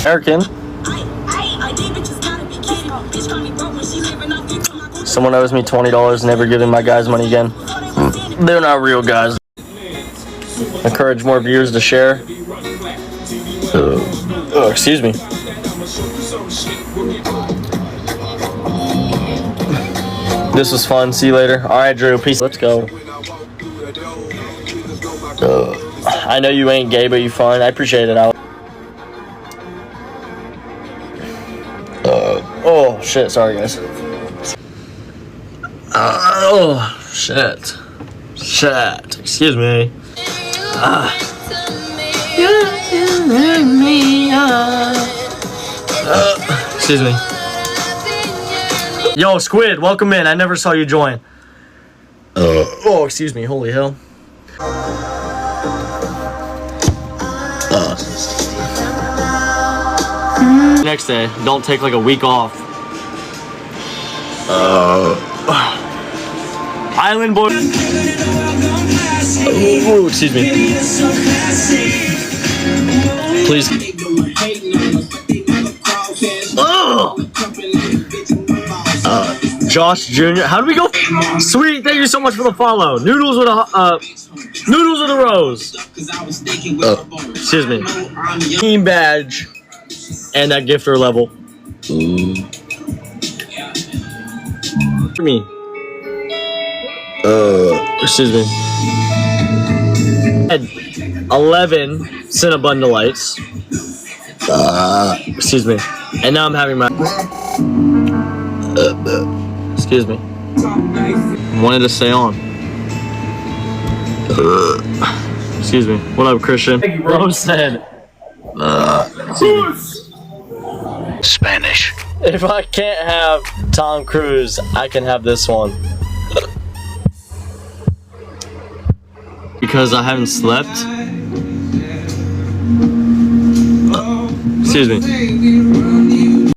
American. Someone owes me $20, never giving my guys money again. They're not real guys. Encourage more viewers to share. Oh, excuse me. This was fun. See you later. Alright, Drew. Peace. Let's go. I know you ain't gay, but you fun. I appreciate it, Alex. Oh, shit. Sorry, guys. Oh, shit. Shit. Excuse me. Excuse me. Yo, Squid, welcome in. I never saw you join. Oh, excuse me. Holy hell. Next day, don't take like a week off. Island boy. Oh, excuse me. Please. Josh Jr. How do we go? Sweet, thank you so much for the follow. Noodles with a rose. Excuse me. Team badge and that gifter level. For me. Excuse me. 11 Cinnabundalites. Excuse me. And now I'm having my. Excuse me. Wanted to stay on. Excuse me. What up, Christian? Rose said. Spanish. If I can't have Tom Cruise, I can have this one. Because I haven't slept. Excuse me.